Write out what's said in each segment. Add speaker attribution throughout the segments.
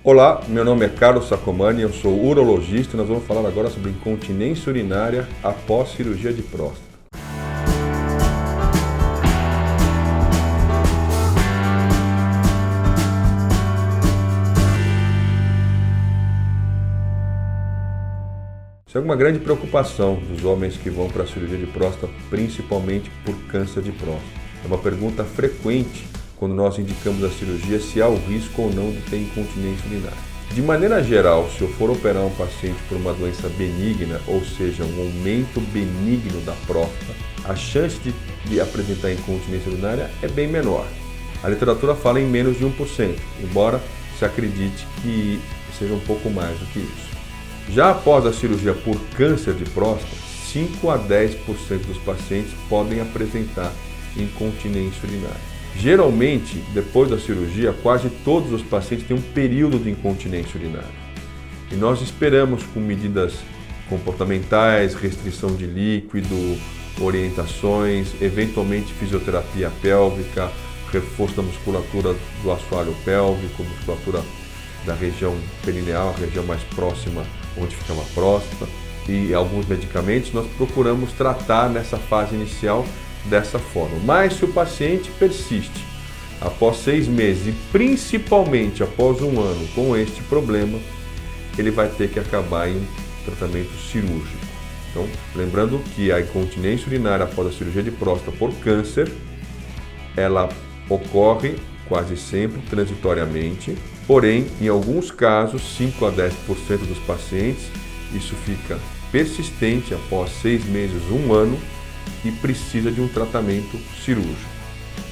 Speaker 1: Olá, meu nome é Carlos Sacomani, eu sou urologista e nós vamos falar agora sobre incontinência urinária após cirurgia de próstata. Isso é uma grande preocupação dos homens que vão para a cirurgia de próstata, principalmente por câncer de próstata. É uma pergunta frequente quando nós indicamos a cirurgia se há o risco ou não de ter incontinência urinária. De maneira geral, se eu for operar um paciente por uma doença benigna, ou seja, um aumento benigno da próstata, a chance de apresentar incontinência urinária é bem menor. A literatura fala em menos de 1%, embora se acredite que seja um pouco mais do que isso. Já após a cirurgia por câncer de próstata, 5 a 10% dos pacientes podem apresentar incontinência urinária. Geralmente, depois da cirurgia, quase todos os pacientes têm um período de incontinência urinária. E nós esperamos, com medidas comportamentais, restrição de líquido, orientações, eventualmente fisioterapia pélvica, reforço da musculatura do assoalho pélvico, musculatura da região perineal, a região mais próxima onde fica a próstata, e alguns medicamentos, nós procuramos tratar nessa fase inicial dessa forma. Mas se o paciente persiste após 6 meses e principalmente após 1 ano com este problema, ele vai ter que acabar em um tratamento cirúrgico. Então, lembrando que a incontinência urinária após a cirurgia de próstata por câncer, ela ocorre quase sempre transitoriamente, porém, em alguns casos, 5 a 10% dos pacientes, isso fica persistente após 6 meses, 1 ano, e precisa de um tratamento cirúrgico.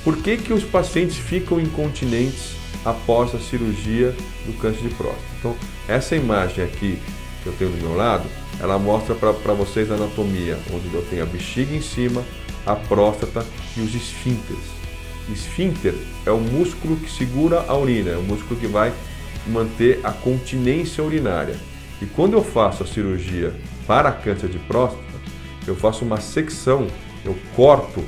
Speaker 1: Por que os pacientes ficam incontinentes após a cirurgia do câncer de próstata? Então, essa imagem aqui que eu tenho do meu lado, ela mostra para vocês a anatomia, onde eu tenho a bexiga em cima, a próstata e os esfíncteres. Esfíncter é o músculo que segura a urina, é o músculo que vai manter a continência urinária. E quando eu faço a cirurgia para câncer de próstata, eu faço uma secção, eu corto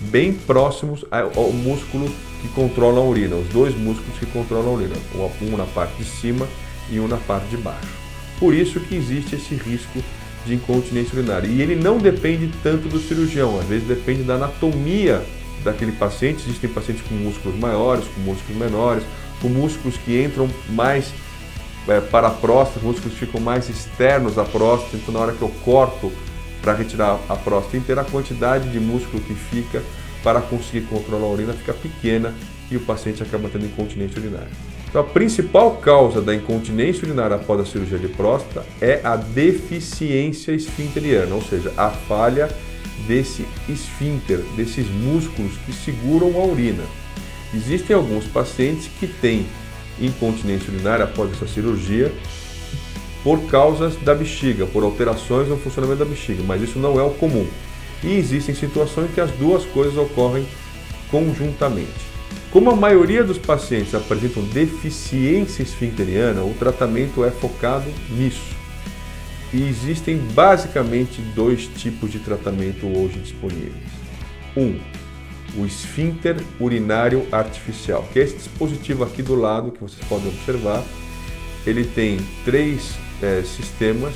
Speaker 1: bem próximos ao músculo que controla a urina, os 2 músculos que controlam a urina, um na parte de cima e um na parte de baixo. Por isso que existe esse risco de incontinência urinária. E ele não depende tanto do cirurgião, às vezes depende da anatomia daquele paciente. Existem pacientes com músculos maiores, com músculos menores, com músculos que entram mais para a próstata, músculos que ficam mais externos à próstata, então na hora que eu corto para retirar a próstata inteira, a quantidade de músculo que fica para conseguir controlar a urina fica pequena e o paciente acaba tendo incontinência urinária. Então, a principal causa da incontinência urinária após a cirurgia de próstata é a deficiência esfinteriana, ou seja, a falha desse esfíncter, desses músculos que seguram a urina. Existem alguns pacientes que têm incontinência urinária após essa cirurgia por causas da bexiga, por alterações no funcionamento da bexiga, mas isso não é o comum. E existem situações que as duas coisas ocorrem conjuntamente. Como a maioria dos pacientes apresentam deficiência esfinteriana, o tratamento é focado nisso. E existem basicamente 2 tipos de tratamento hoje disponíveis. O esfíncter urinário artificial, que é esse dispositivo aqui do lado que vocês podem observar. Ele tem 3 sistemas,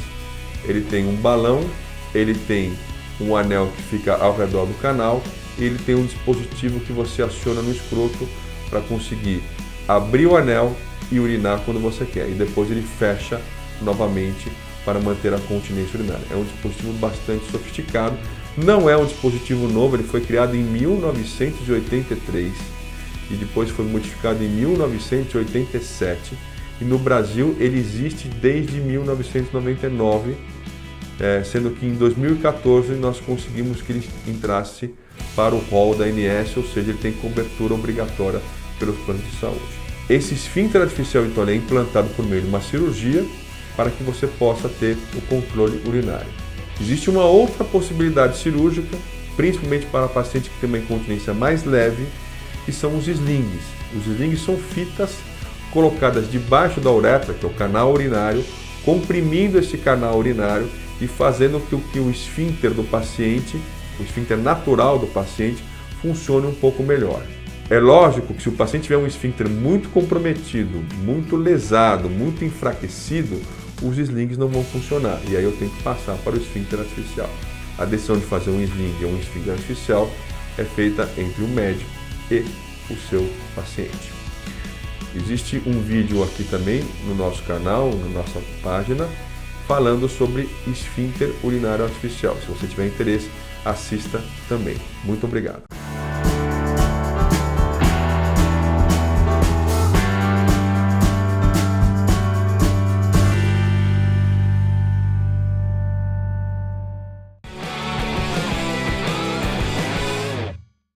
Speaker 1: ele tem um balão, ele tem um anel que fica ao redor do canal e ele tem um dispositivo que você aciona no escroto para conseguir abrir o anel e urinar quando você quer, e depois ele fecha novamente para manter a continência urinária. É um dispositivo bastante sofisticado, não é um dispositivo novo, ele foi criado em 1983 e depois foi modificado em 1987. E no Brasil ele existe desde 1999, sendo que em 2014 nós conseguimos que ele entrasse para o rol da ANS, ou seja, ele tem cobertura obrigatória pelos planos de saúde. Esse esfíncter artificial então é implantado por meio de uma cirurgia para que você possa ter o controle urinário. Existe uma outra possibilidade cirúrgica, principalmente para pacientes que têm uma incontinência mais leve, que são os slings. Os slings são fitas colocadas debaixo da uretra, que é o canal urinário, comprimindo esse canal urinário e fazendo que o esfíncter do paciente, o esfíncter natural do paciente, funcione um pouco melhor. É lógico que se o paciente tiver um esfíncter muito comprometido, muito lesado, muito enfraquecido, os slings não vão funcionar. E aí eu tenho que passar para o esfíncter artificial. A decisão de fazer um sling ou um esfíncter artificial é feita entre o médico e o seu paciente. Existe um vídeo aqui também no nosso canal, na nossa página, falando sobre esfíncter urinário artificial. Se você tiver interesse, assista também. Muito obrigado.